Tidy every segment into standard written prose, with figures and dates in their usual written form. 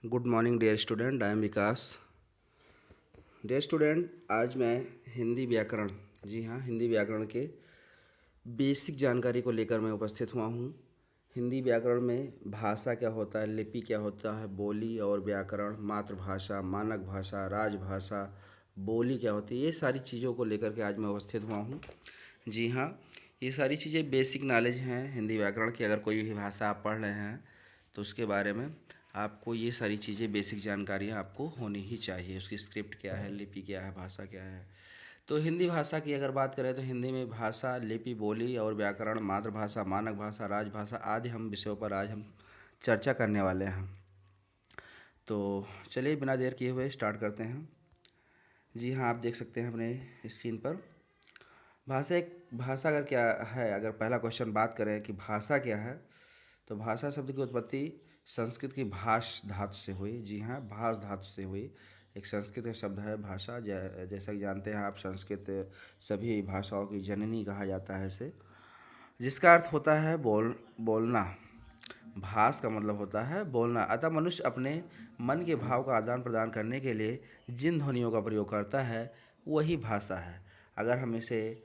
Good morning dear student, I am Vikas. Dear student, आज मैं हिंदी व्याकरण, जी हाँ, हिंदी व्याकरण के बेसिक जानकारी को लेकर मैं उपस्थित हुआ हूँ। हिंदी व्याकरण में भाषा क्या होता है, लिपि क्या होता है, बोली और व्याकरण, मातृभाषा, मानक भाषा, राजभाषा, बोली क्या होती है, ये सारी चीज़ों को लेकर के आज मैं उपस्थित हुआ हूँ। जी हाँ, ये सारी चीज़ें बेसिक नॉलेज हैं हिंदी व्याकरण की। अगर कोई भी भाषा आप पढ़ रहे हैं तो उसके बारे में आपको ये सारी चीज़ें, बेसिक जानकारियाँ आपको होनी ही चाहिए। उसकी स्क्रिप्ट क्या है, लिपि क्या है, भाषा क्या है। तो हिंदी भाषा की अगर बात करें तो हिंदी में भाषा, लिपि, बोली और व्याकरण, मातृभाषा, मानक भाषा, राजभाषा आदि हम विषयों पर आज हम चर्चा करने वाले हैं। तो चलिए बिना देर किए हुए स्टार्ट करते हैं। जी हाँ, आप देख सकते हैं अपने स्क्रीन पर भाषा अगर क्या है, अगर पहला क्वेश्चन बात करें कि भाषा क्या है, तो भाषा शब्द की उत्पत्ति संस्कृत की भाष धातु से हुई। जी हाँ, भाष धातु से हुई। एक संस्कृत का शब्द है भाषा। जैसा कि जानते हैं आप, संस्कृत सभी भाषाओं की जननी कहा जाता है इसे, जिसका अर्थ होता है बोलना। भाष का मतलब होता है बोलना। अतः मनुष्य अपने मन के भाव का आदान प्रदान करने के लिए जिन ध्वनियों का प्रयोग करता है वही भाषा है। अगर हम इसे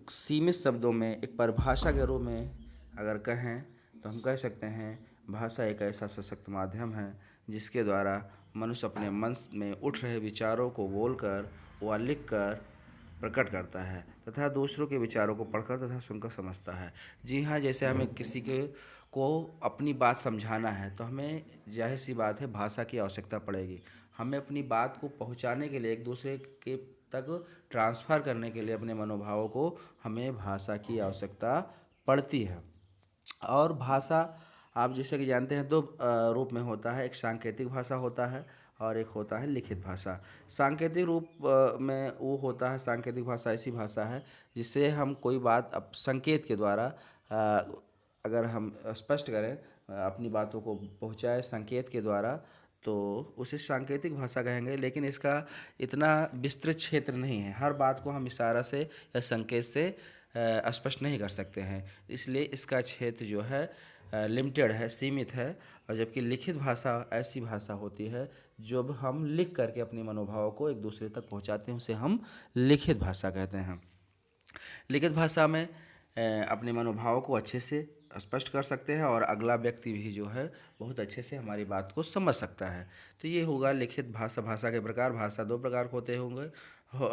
सीमित शब्दों में एक परिभाषा के रूप में अगर कहें तो हम कह सकते हैं भाषा एक ऐसा सशक्त माध्यम है जिसके द्वारा मनुष्य अपने मन में उठ रहे विचारों को बोलकर व लिखकर प्रकट करता है तथा दूसरों के विचारों को पढ़कर तथा सुनकर समझता है। जी हाँ, जैसे हमें किसी के को अपनी बात समझाना है तो हमें जाहिर सी बात है भाषा की आवश्यकता पड़ेगी। हमें अपनी बात को पहुंचाने के लिए, एक दूसरे के तक ट्रांसफ़र करने के लिए अपने मनोभावों को हमें भाषा की आवश्यकता पड़ती है। और भाषा आप जैसे कि जानते हैं दो रूप में होता है। एक सांकेतिक भाषा होता है और एक होता है लिखित भाषा। सांकेतिक रूप में वो होता है, सांकेतिक भाषा ऐसी भाषा है जिससे हम कोई बात संकेत के द्वारा अगर हम स्पष्ट करें, अपनी बातों को पहुंचाए संकेत के द्वारा, तो उसे सांकेतिक भाषा कहेंगे। लेकिन इसका इतना विस्तृत क्षेत्र नहीं है, हर बात को हम इशारा से या संकेत से स्पष्ट नहीं कर सकते हैं। इसलिए इसका क्षेत्र जो है लिमिटेड है, सीमित है। और जबकि लिखित भाषा ऐसी भाषा होती है जब हम लिख करके अपने मनोभावों को एक दूसरे तक पहुंचाते हैं, उसे हम लिखित भाषा कहते हैं। लिखित भाषा में अपने मनोभावों को अच्छे से स्पष्ट कर सकते हैं और अगला व्यक्ति भी जो है बहुत अच्छे से हमारी बात को समझ सकता है। तो ये होगा लिखित भाषा। भाषा के प्रकार, भाषा दो प्रकार के होते होंगे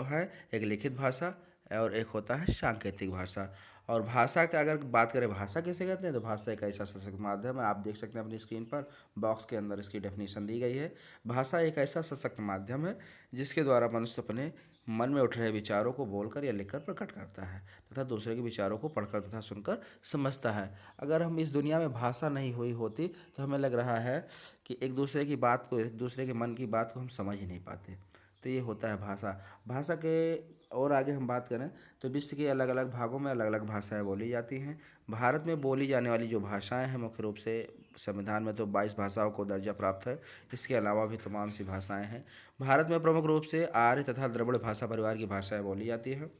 है, एक लिखित भाषा और एक होता है सांकेतिक भाषा। और भाषा का अगर बात करें, भाषा किसे कहते हैं, तो भाषा एक ऐसा सशक्त माध्यम है। आप देख सकते हैं अपनी स्क्रीन पर बॉक्स के अंदर इसकी डेफिनेशन दी गई है। भाषा एक ऐसा सशक्त माध्यम है जिसके द्वारा मनुष्य अपने मन में उठ रहे विचारों को बोलकर या लिखकर प्रकट करता है तथा दूसरे के विचारों को पढ़कर तथा सुनकर समझता है। अगर हम इस दुनिया में भाषा नहीं हुई होती तो हमें लग रहा है कि एक दूसरे की बात को, एक दूसरे के मन की बात को हम समझ ही नहीं पाते। तो ये होता है भाषा। भाषा के और आगे हम बात करें तो विश्व के अलग अलग भागों में अलग अलग भाषाएं बोली जाती हैं। भारत में बोली जाने वाली जो भाषाएं हैं, मुख्य रूप से संविधान में तो 22 भाषाओं को दर्जा प्राप्त है। इसके अलावा भी तमाम सी भाषाएं हैं। भारत में प्रमुख रूप से आर्य तथा द्रविड़ भाषा परिवार की भाषाएं बोली जाती हैं।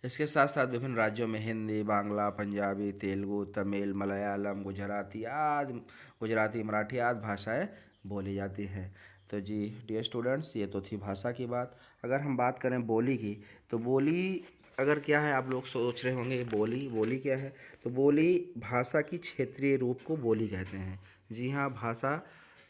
इसके साथ साथ विभिन्न राज्यों में हिंदी, बांग्ला, पंजाबी, तेलुगु, तमिल, मलयालम, गुजराती, मराठी आदि भाषाएं बोली जाती हैं। तो जी डियर स्टूडेंट्स, ये तो थी भाषा की बात। अगर हम बात करें बोली की, तो बोली अगर क्या है, आप लोग सोच रहे होंगे बोली बोली क्या है। तो बोली भाषा की क्षेत्रीय रूप को बोली कहते हैं। जी हाँ, भाषा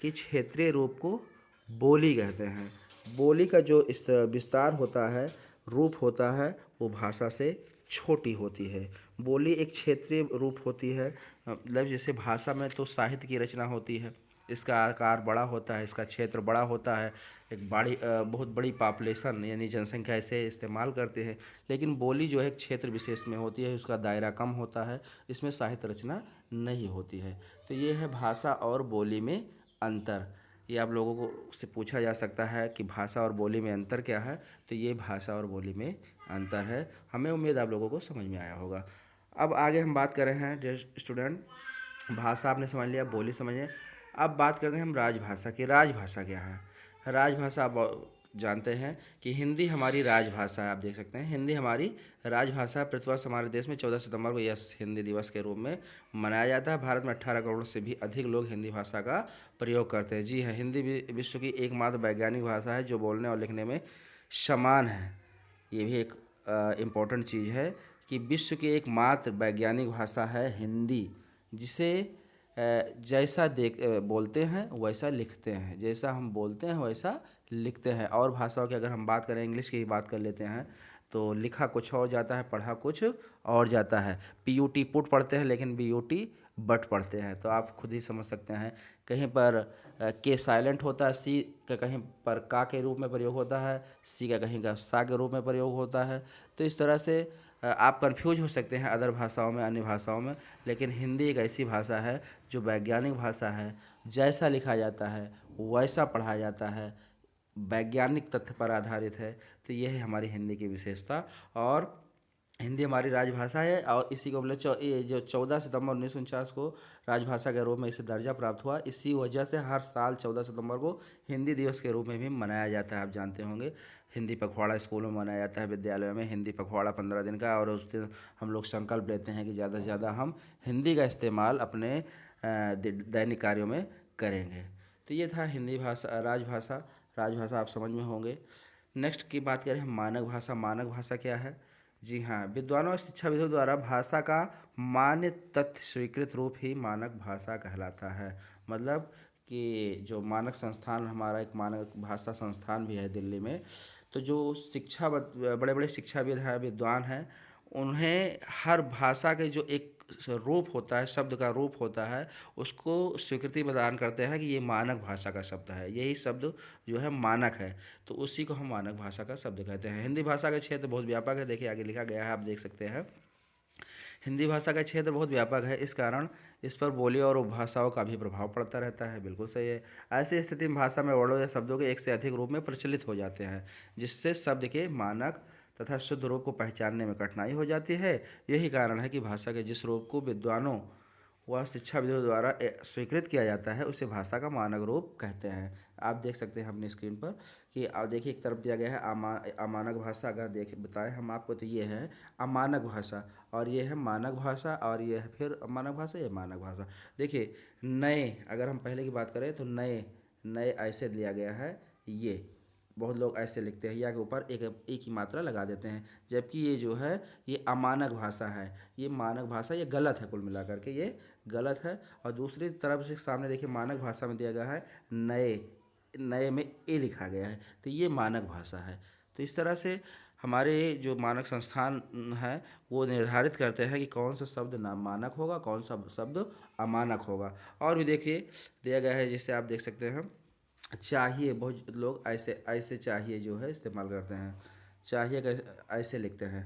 की क्षेत्रीय रूप को बोली कहते हैं। बोली का जो इस विस्तार होता है, रूप होता है, वो भाषा से छोटी होती है। बोली एक क्षेत्रीय रूप होती है। मतलब जैसे भाषा में तो साहित्य की रचना होती है, इसका आकार बड़ा होता है, इसका क्षेत्र बड़ा होता है, एक बहुत बड़ी पॉपुलेशन यानी जनसंख्या इसे इस्तेमाल करते हैं। लेकिन बोली जो है क्षेत्र विशेष में होती है, उसका दायरा कम होता है, इसमें साहित्य रचना नहीं होती है। तो ये है भाषा और बोली में अंतर। ये आप लोगों को से पूछा जा सकता है कि भाषा और बोली में अंतर क्या है। तो ये भाषा और बोली में अंतर है। हमें उम्मीद आप लोगों को समझ में आया होगा। अब आगे हम बात कर रहे हैं डियर स्टूडेंट, भाषा आपने समझ लिया, बोली समझे। अब बात करते हैं हम राजभाषा की। राजभाषा क्या है? राजभाषा जानते हैं कि हिंदी हमारी राजभाषा है। आप देख सकते हैं हिंदी हमारी राजभाषा है। प्रतिवर्ष हमारे देश में 14 सितंबर को यह हिंदी दिवस के रूप में मनाया जाता है। भारत में 18 करोड़ से भी अधिक लोग हिंदी भाषा का प्रयोग करते हैं। जी हाँ, हिंदी विश्व की एकमात्र वैज्ञानिक भाषा है जो बोलने और लिखने में समान है। ये भी एक इम्पोर्टेंट चीज़ है कि विश्व की एकमात्र वैज्ञानिक भाषा है हिंदी, जिसे जैसा बोलते हैं वैसा लिखते हैं, जैसा हम बोलते हैं वैसा लिखते हैं। और भाषाओं की अगर हम बात करें, इंग्लिश की ही बात कर लेते हैं, तो लिखा कुछ और जाता है, पढ़ा कुछ और जाता है। PUT पुट पढ़ते हैं, लेकिन BUT बट पढ़ते हैं। तो आप खुद ही समझ सकते हैं, कहीं पर के साइलेंट होता है, सी का कहीं पर का के रूप में प्रयोग होता है, सी का कहीं का सा के रूप में प्रयोग होता है। तो इस तरह से आप कंफ्यूज हो सकते हैं अदर भाषाओं में, अन्य भाषाओं में, लेकिन हिंदी एक ऐसी भाषा है जो वैज्ञानिक भाषा है। जैसा लिखा जाता है वैसा पढ़ा जाता है, वैज्ञानिक तथ्य पर आधारित है। तो यह है हमारी हिंदी की विशेषता। और हिंदी हमारी राजभाषा है, और इसी को बोले ये जो 14 सितंबर 1949 को राजभाषा के रूप में इसे दर्जा प्राप्त हुआ। इसी वजह से हर साल 14 सितंबर को हिंदी दिवस के रूप में भी मनाया जाता है। आप जानते होंगे हिंदी पखवाड़ा स्कूलों में मनाया जाता है, विद्यालयों में हिंदी पखवाड़ा 15 दिन का। और उस दिन हम लोग संकल्प लेते हैं कि ज़्यादा से ज़्यादा हम हिंदी का इस्तेमाल अपने दैनिक कार्यों में करेंगे। तो ये था हिंदी भाषा, राजभाषा। राजभाषा आप समझ में होंगे। नेक्स्ट की बात करें हम मानक भाषा। मानक भाषा क्या है? जी हाँ, विद्वानों और शिक्षाविदों द्वारा भाषा का मान्य तथ्य स्वीकृत रूप ही मानक भाषा कहलाता है। मतलब कि जो मानक संस्थान, हमारा एक मानक भाषा संस्थान भी है दिल्ली में, तो जो बड़े बड़े शिक्षाविद हैं, विद्वान हैं, उन्हें हर भाषा के जो एक रूप होता है, शब्द का रूप होता है, उसको स्वीकृति प्रदान करते हैं कि ये मानक भाषा का शब्द है, यही शब्द जो है मानक है। तो उसी को हम मानक भाषा का शब्द कहते हैं। हिंदी भाषा का क्षेत्र बहुत व्यापक है। देखिए आगे लिखा गया है, आप देख सकते हैं। हिंदी भाषा का क्षेत्र बहुत व्यापक है, इस कारण इस पर बोली और उपभाषाओं का भी प्रभाव पड़ता रहता है। बिल्कुल सही है। ऐसी स्थिति में भाषा में वर्णों या शब्दों के एक से अधिक रूप में प्रचलित हो जाते हैं, जिससे शब्द के मानक तथा शुद्ध रूप को पहचानने में कठिनाई हो जाती है। यही कारण है कि भाषा के जिस रूप को विद्वानों व शिक्षाविदों द्वारा स्वीकृत किया जाता है, उसे भाषा का मानक रूप कहते हैं। आप देख सकते हैं अपनी स्क्रीन पर कि आप देखिए एक तरफ दिया गया है अमानक भाषा। अगर देख बताएं हम आपको, तो ये है अमानक भाषा, और ये है मानक भाषा, और ये है फिर अमानक भाषा, ये मानक भाषा। देखिए नए, अगर हम पहले की बात करें तो नए नए ऐसे लिया गया है। ये बहुत लोग ऐसे लिखते हैं, या के ऊपर एक ही मात्रा लगा देते हैं, जबकि ये जो है ये अमानक भाषा है, ये मानक भाषा, ये गलत है। कुल मिलाकर के ये गलत है। और दूसरी तरफ से सामने देखिए मानक भाषा में दिया गया है नए, नए में ए लिखा गया है, तो ये मानक भाषा है। तो इस तरह से हमारे जो मानक संस्थान है वो निर्धारित करते हैं कि कौन सा शब्द नाम मानक होगा, कौन सा शब्द अमानक होगा। और भी देखिए दिया गया है, जिससे आप देख सकते हैं चाहिए। बहुत लोग ऐसे ऐसे चाहिए जो है इस्तेमाल करते हैं। चाहिए का ऐसे लिखते हैं,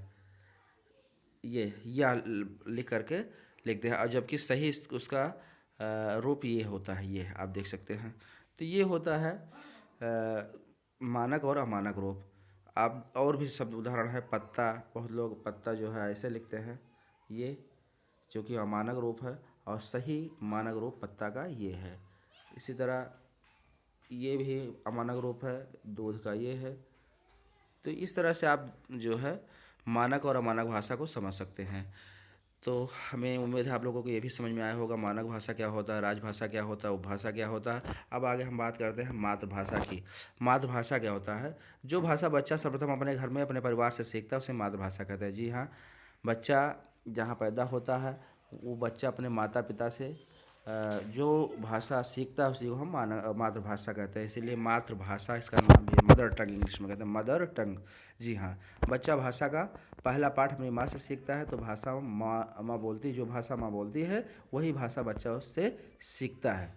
ये या लिख करके लिखते हैं, और जबकि सही उसका रूप ये होता है, ये आप देख सकते हैं। तो ये होता है मानक और अमानक रूप। आप और भी शब्द उदाहरण है पत्ता। बहुत लोग पत्ता जो है ऐसे लिखते हैं, ये जो कि अमानक रूप है, और सही मानक रूप पत्ता का ये है। इसी तरह ये भी अमानक रूप है, दूध का ये है। तो इस तरह से आप जो है मानक और अमानक भाषा को समझ सकते हैं। तो हमें उम्मीद है आप लोगों को ये भी समझ में आया होगा मानक भाषा क्या होता है, राजभाषा क्या होता है, उपभाषा क्या होता है। अब आगे हम बात करते हैं मातृभाषा की। मातृभाषा क्या होता है? जो भाषा बच्चा सर्वप्रथम अपने घर में अपने परिवार से सीखता है उसे मातृभाषा कहते हैं। जी हाँ, बच्चा जहाँ पैदा होता है वो बच्चा अपने माता पिता से जो भाषा सीखता है उसी को हम मातृभाषा कहते हैं। इसीलिए मातृभाषा इसका नाम भी है, मदर टंग इंग्लिश में कहते हैं, मदर टंग। जी हाँ, बच्चा भाषा का पहला पाठ अपनी माँ से सीखता है। तो भाषा माँ बोलती, जो भाषा माँ बोलती है वही भाषा बच्चा उससे सीखता है।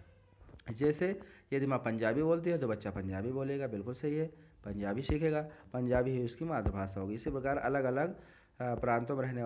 जैसे यदि माँ पंजाबी बोलती है तो बच्चा पंजाबी बोलेगा, बिल्कुल सही है, पंजाबी सीखेगा, पंजाबी ही उसकी मातृभाषा होगी। इसी प्रकार अलग अलग प्रांतों में रहने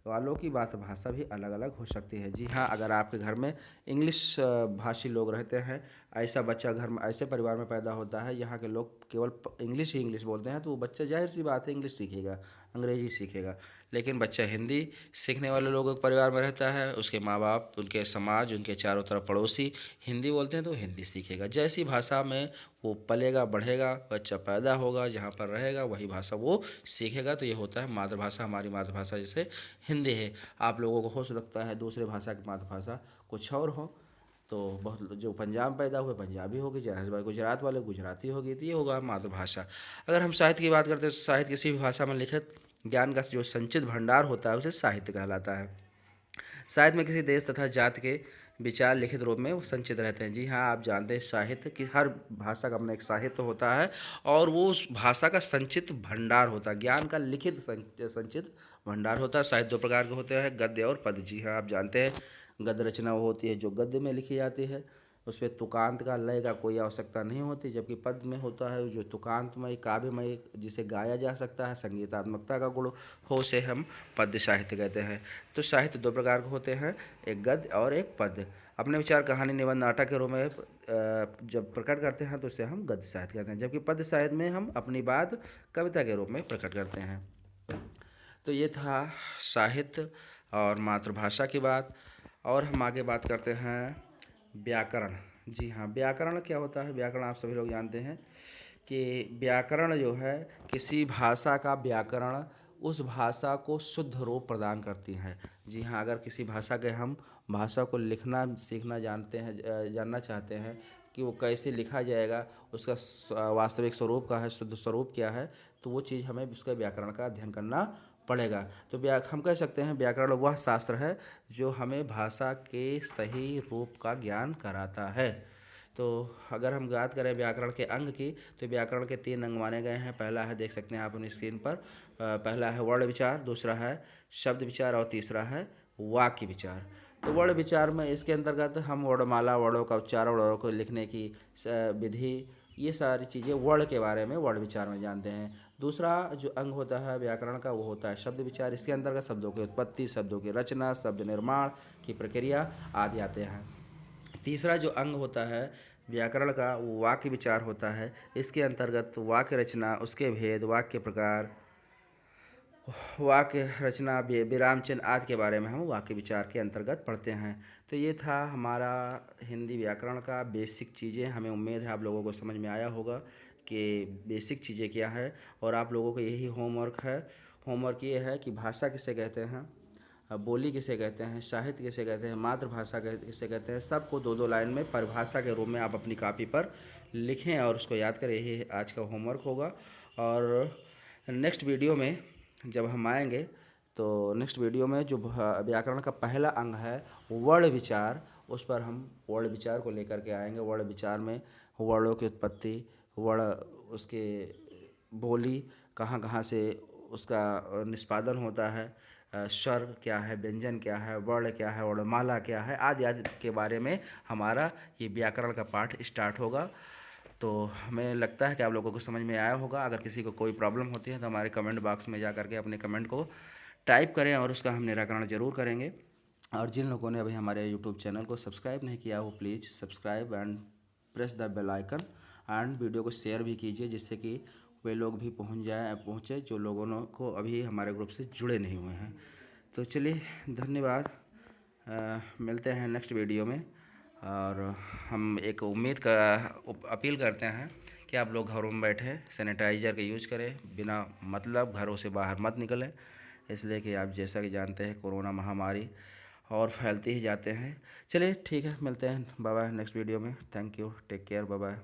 वालों की मातृभाषा भी अलग अलग हो सकती है। जी हाँ, अगर आपके घर में इंग्लिश भाषी लोग रहते हैं, ऐसा बच्चा घर में ऐसे परिवार में पैदा होता है यहाँ के लोग केवल इंग्लिश ही इंग्लिश बोलते हैं, तो वो बच्चा जाहिर सी बात है इंग्लिश सीखेगा, अंग्रेजी सीखेगा। लेकिन बच्चा हिंदी सीखने वाले लोगों के परिवार में रहता है, उसके माँ बाप, उनके समाज, उनके चारों तरफ पड़ोसी हिंदी बोलते हैं तो हिंदी सीखेगा। जैसी भाषा में वो पलेगा बढ़ेगा, बच्चा पैदा होगा, जहाँ पर रहेगा वही भाषा वो सीखेगा। तो ये होता है मातृभाषा। हमारी मातृभाषा जैसे हिंदी है। आप लोगों को हो सकता है दूसरे भाषा की मातृभाषा कुछ और हो, तो बहुत जो पंजाब पैदा हुए पंजाबी होगी, जहाँ गुजरात वाले गुजराती होगी, तो ये होगा मातृभाषा। अगर हम साहित्य की बात करते हैं तो साहित्य किसी भी भाषा में लिखित ज्ञान का जो संचित भंडार होता है उसे साहित्य कहलाता है। साहित्य में किसी देश तथा जाति के विचार लिखित रूप में वो संचित रहते हैं। जी हाँ, आप जानते हैं साहित्य की हर भाषा का अपना एक साहित्य होता है और वो उस भाषा का संचित भंडार होता है, ज्ञान का लिखित संचित भंडार होता है। साहित्य दो प्रकार के होते हैं, गद्य और पद्य। जी हाँ, आप जानते हैं गद्य रचना वो होती है जो गद्य में लिखी जाती है, उसमें तुकांत का लय का कोई आवश्यकता नहीं होती, जबकि पद्य में होता है जो तुकांतमय काव्यमय जिसे गाया जा सकता है, संगीतात्मकता का गुण हो, उसे हम पद्य साहित्य कहते हैं। तो साहित्य दो प्रकार के होते हैं, एक गद्य और एक पद्य। अपने विचार कहानी निबंध नाटक के रूप में जब प्रकट करते हैं तो उसे हम गद्य साहित्य कहते हैं, जबकि पद्य साहित्य में हम अपनी बात कविता के रूप में प्रकट करते हैं। तो ये था साहित्य और मातृभाषा की बात। और हम आगे बात करते हैं व्याकरण। जी हाँ, व्याकरण क्या होता है? व्याकरण आप सभी लोग जानते हैं कि व्याकरण जो है किसी भाषा का व्याकरण उस भाषा को शुद्ध रूप प्रदान करती है। जी हाँ, अगर किसी भाषा के हम भाषा को लिखना सीखना जानते हैं, जानना चाहते हैं कि वो कैसे लिखा जाएगा, उसका वास्तविक स्वरूप का है, शुद्ध स्वरूप क्या है, तो वो चीज़ हमें उसका व्याकरण का अध्ययन करना पड़ेगा। तो हम कह सकते हैं व्याकरण वह शास्त्र है जो हमें भाषा के सही रूप का ज्ञान कराता है। तो अगर हम बात करें व्याकरण के अंग की, तो व्याकरण के 3 अंग माने गए हैं। पहला है, देख सकते हैं आप अपनी स्क्रीन पर, पहला है वर्ण विचार, दूसरा है शब्द विचार और तीसरा है वाक्य विचार। तो वर्ण विचार में इसके अंतर्गत हम वर्णमाला, वर्णों का उच्चारण, वर्णों को लिखने की विधि, ये सारी चीज़ें वर्ण के बारे में वर्ण विचार में जानते हैं। दूसरा जो अंग होता है व्याकरण का वो होता है शब्द विचार। इसके अंतर्गत शब्दों की उत्पत्ति, शब्दों की रचना, शब्द निर्माण की प्रक्रिया आदि आते हैं। तीसरा जो अंग होता है व्याकरण का वो वाक्य विचार होता है। इसके अंतर्गत वाक्य रचना, उसके भेद, वाक्य प्रकार, वाक्य रचना, विराम चिन्ह आदि के बारे में हम वाक्य विचार के अंतर्गत पढ़ते हैं। तो ये था हमारा हिंदी व्याकरण का बेसिक चीज़ें। हमें उम्मीद है आप लोगों को समझ में आया होगा कि बेसिक चीज़ें क्या है, और आप लोगों को यही होमवर्क है। होमवर्क ये है कि भाषा किसे कहते हैं, बोली किसे कहते हैं, साहित्य किसे कहते हैं, मातृभाषा किसे कहते हैं, सबको 2-2 लाइन में परिभाषा के रूप में आप अपनी कॉपी पर लिखें और उसको याद करें। यही आज का होमवर्क होगा। और नेक्स्ट वीडियो में जब हम आएंगे तो नेक्स्ट वीडियो में जो व्याकरण का पहला अंग है वर्ण विचार, उस पर हम वर्ण विचार को लेकर के आएंगे। वर्ण विचार में वर्णों की उत्पत्ति, वर्ण, उसके बोली कहाँ कहाँ से उसका निष्पादन होता है, स्वर क्या है, व्यंजन क्या है, वर्ण क्या है, वर्णमाला क्या है, आदि आदि के बारे में हमारा ये व्याकरण का पाठ स्टार्ट होगा। तो हमें लगता है कि आप लोगों को समझ में आया होगा। अगर किसी को कोई प्रॉब्लम होती है तो हमारे कमेंट बॉक्स में जा करके अपने कमेंट को टाइप करें और उसका हम निराकरण ज़रूर करेंगे। और जिन लोगों ने अभी हमारे यूट्यूब चैनल को सब्सक्राइब नहीं किया वो please subscribe and press the bell icon, and video को शेयर भी कीजिए जिससे कि वे लोग भी पहुँचे जो लोगों को अभी हमारे ग्रुप से जुड़े नहीं हुए हैं। तो चलिए, धन्यवाद। मिलते हैं नेक्स्ट वीडियो में। और हम एक उम्मीद का अपील करते हैं कि आप लोग घरों में बैठे सैनिटाइज़र का यूज करें, बिना मतलब घरों से बाहर मत निकलें, इसलिए कि आप जैसा कि जानते हैं कोरोना महामारी और फैलते ही जाते हैं। चलिए ठीक है, मिलते हैं, बाय बाय नेक्स्ट वीडियो में। Thank you, take care, bye bye.